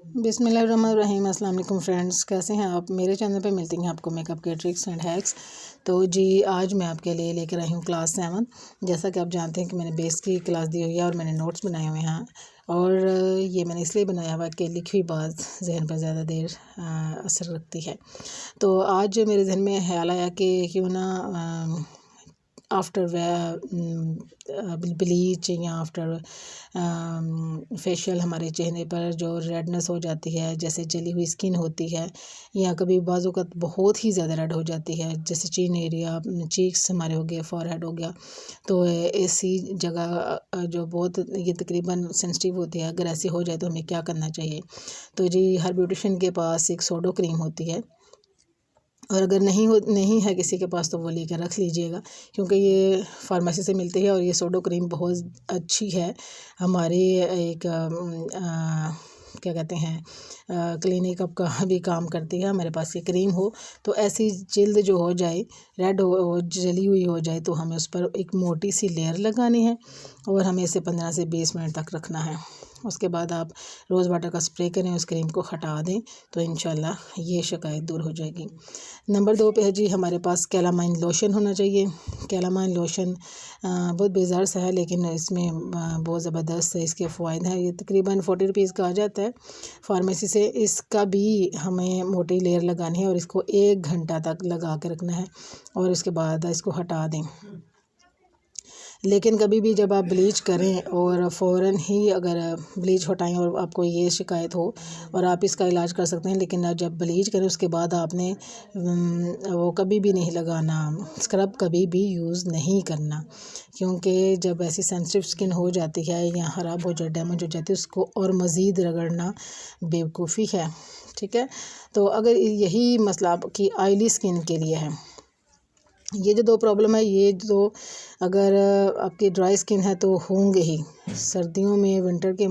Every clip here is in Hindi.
बिस्मिल्लाहिर्रहमानिर्रहीम। अस्सलाम वालेकुम फ्रेंड्स, कैसे हैं आप। मेरे चैनल पे मिलती हैं आपको मेकअप के ट्रिक्स एंड हैक्स। तो जी आज मैं आपके लिए लेकर आई हूँ क्लास 7। जैसा कि आप जानते हैं कि मैंने बेस की क्लास दी हुई है और मैंने नोट्स बनाए हुए हैं। और ये मैंने इसलिए बनाया हुआ कि लिखी बात जहन पर ज़्यादा देर असर रखती है। तो आज मेरे जहन में ख्याल आया कि क्यों ना आफ्टर ब्लीच या आफ्टर फेशियल हमारे चेहरे पर जो रेडनेस हो जाती है, जैसे जली हुई स्किन होती है, या कभी बाजू का बहुत ही ज़्यादा रेड हो जाती है, जैसे चीन एरिया, चीक्स हमारे हो गए, फॉरहेड हो गया। तो ऐसी जगह जो बहुत ये तकरीबन सेंसिटिव होती है, अगर ऐसी हो जाए तो हमें क्या करना चाहिए। तो जी हर ब्यूटिशियन के पास एक सोडो क्रीम होती है, और अगर नहीं है किसी के पास तो वो लेकर रख लीजिएगा, क्योंकि ये फार्मेसी से मिलती है और ये सोडो क्रीम बहुत अच्छी है। हमारी एक क्या कहते हैं क्लिनिक अप का भी काम करती है। हमारे पास ये क्रीम हो तो ऐसी जिल्द जो हो जाए, रेड हो, जली हुई हो जाए, तो हमें उस पर एक मोटी सी लेयर लगानी है और हमें इसे 15 से 20 मिनट तक रखना है। उसके बाद आप रोज़ वाटर का स्प्रे करें, उस क्रीम को हटा दें, तो इंशाल्लाह ये शिकायत दूर हो जाएगी। नंबर 2 पे है जी हमारे पास कैलामाइन लोशन होना चाहिए। कैलामाइन लोशन बहुत बेजार सा है, लेकिन इसमें बहुत ज़बरदस्त है इसके फ़वाइद हैं। ये तकरीबन 40 रुपीज़ का आ जाता है फार्मेसी से। इसका भी हमें मोटी लेयर लगानी है और इसको 1 घंटा तक लगा के रखना है और उसके बाद इसको हटा दें। लेकिन कभी भी जब आप ब्लीच करें और फ़ौरन ही अगर ब्लीच हटाएं और आपको ये शिकायत हो और आप इसका इलाज कर सकते हैं, लेकिन जब ब्लीच करें उसके बाद आपने वो कभी भी नहीं लगाना, स्क्रब कभी भी यूज़ नहीं करना, क्योंकि जब ऐसी सेंसिटिव स्किन हो जाती है या ख़राब हो जाए, डैमेज हो जाती है, उसको और मज़ीद रगड़ना बेवकूफ़ी है। ठीक है, तो अगर यही मसला आपकी ऑयली स्किन के लिए है, ये जो 2 प्रॉब्लम है, ये जो अगर आपकी ड्राई स्किन है तो होंगे ही, सर्दियों में विंटर के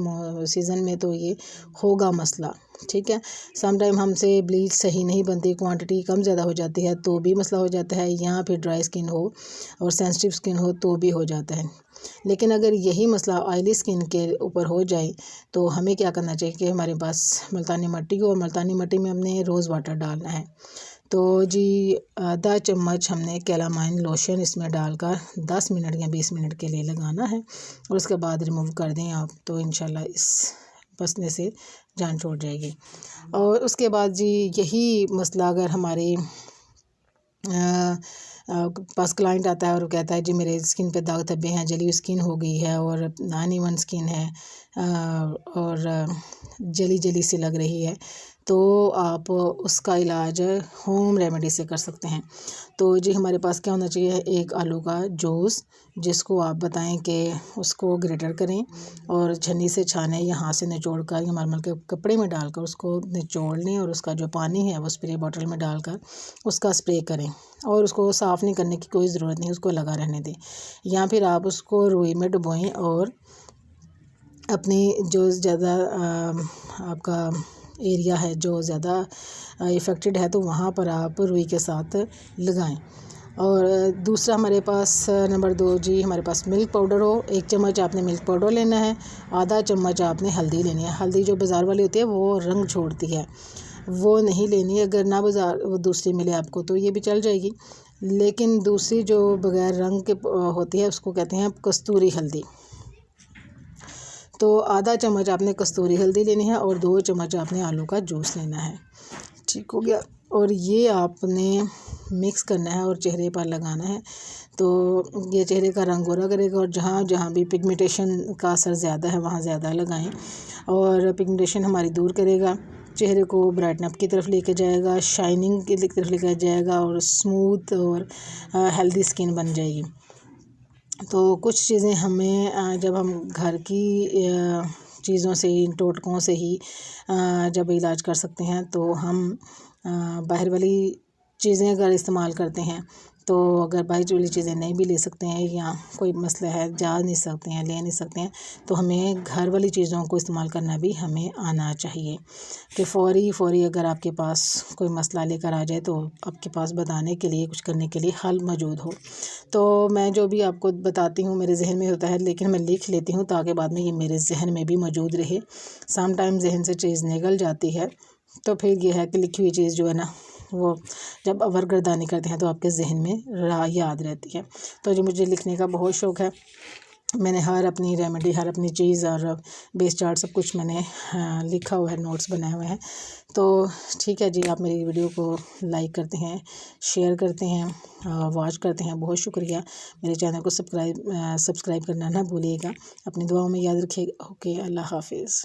सीज़न में तो ये होगा मसला। ठीक है, सम टाइम हमसे ब्लीच सही नहीं बनती, क्वांटिटी कम ज़्यादा हो जाती है तो भी मसला हो जाता है, या फिर ड्राई स्किन हो और सेंसिटिव स्किन हो तो भी हो जाता है। लेकिन अगर यही मसला ऑयली स्किन के ऊपर हो जाए तो हमें क्या करना चाहिए कि हमारे पास मुल्तानी मिट्टी हो और मुल्तानी मिट्टी में हमने रोज़ वाटर डालना है। तो जी आधा चम्मच हमने कैलामाइन लोशन इसमें डालकर 10 मिनट या 20 मिनट के लिए लगाना है और उसके बाद रिमूव कर दें आप, तो इंशाल्लाह इस बसने से जान छोड़ जाएगी। और उसके बाद जी यही मसला अगर हमारे पास क्लाइंट आता है और कहता है जी मेरे स्किन पे दाग धब्बे हैं, जली हुई स्किन हो गई है और अनइवन स्किन है और जली जली सी लग रही है, तो आप उसका इलाज होम रेमेडी से कर सकते हैं। तो जी हमारे पास क्या होना चाहिए, एक आलू का जूस, जिसको आप बताएं कि उसको ग्रेटर करें और छन्नी से छानें या हाथ से निचोड़ कर या मलमल के कपड़े में डालकर उसको निचोड़ लें और उसका जो पानी है वो स्प्रे बॉटल में डालकर उसका स्प्रे करें और उसको साफ़ नहीं करने की कोई ज़रूरत नहीं, उसको लगा रहने दें। या फिर आप उसको रुई में डुबोएं और अपनी जो ज़्यादा आपका एरिया है जो ज़्यादा इफ़ेक्टेड है, तो वहाँ पर आप रुई के साथ लगाएं। और दूसरा हमारे पास नंबर 2 जी हमारे पास मिल्क पाउडर हो। 1 चम्मच आपने मिल्क पाउडर लेना है, आधा चम्मच आपने हल्दी लेनी है। हल्दी जो बाज़ार वाली होती है वो रंग छोड़ती है, वो नहीं लेनी है। अगर ना बाज़ार वो दूसरी मिले आपको तो ये भी चल जाएगी, लेकिन दूसरी जो बग़ैर रंग के होती है उसको कहते हैं कस्तूरी हल्दी। तो आधा चम्मच आपने कस्तूरी हल्दी लेनी है और 2 चम्मच आपने आलू का जूस लेना है। ठीक हो गया, और ये आपने मिक्स करना है और चेहरे पर लगाना है, तो ये चेहरे का रंग गोरा करेगा। और जहाँ जहाँ भी पिगमेंटेशन का असर ज़्यादा है वहाँ ज़्यादा लगाएं और पिगमेंटेशन हमारी दूर करेगा, चेहरे को ब्राइटन अप की तरफ लेके जाएगा, शाइनिंग की तरफ लेके जाएगा और स्मूथ और हेल्दी स्किन बन जाएगी। तो कुछ चीज़ें हमें जब हम घर की चीज़ों से ही, टोटकों से ही जब इलाज कर सकते हैं, तो हम बाहर वाली चीज़ें अगर इस्तेमाल करते हैं तो अगर बाहर वाली चीज़ें नहीं भी ले सकते हैं या कोई मसला है जा नहीं सकते हैं ले नहीं सकते हैं तो हमें घर वाली चीज़ों को इस्तेमाल करना भी हमें आना चाहिए कि फ़ौरी अगर आपके पास कोई मसला लेकर आ जाए तो आपके पास बताने के लिए कुछ करने के लिए हल मौजूद हो। तो मैं जो भी आपको बताती हूँ मेरे जहन में होता है, लेकिन मैं लिख लेती हूँ ताकि बाद में ये मेरे जहन में भी मौजूद रहे। सम टाइम जहन से चीज़ निकल जाती है तो फिर ये है कि लिखी हुई चीज़ जो है ना वो जब अवरगर्दानी करते हैं तो आपके जहन में याद रहती है। तो जो मुझे लिखने का बहुत शौक़ है, मैंने हर अपनी रेमेडी, हर अपनी चीज़ और बेस चार्ट सब कुछ मैंने लिखा हुआ है, नोट्स बनाए हुए हैं। तो ठीक है जी, आप मेरी वीडियो को लाइक करते हैं, शेयर करते हैं, वॉच करते हैं, बहुत शुक्रिया। मेरे चैनल को सब्सक्राइब करना ना भूलिएगा। अपनी दुआओं में याद रखिएगा। ओके, अल्लाह हाफिज़।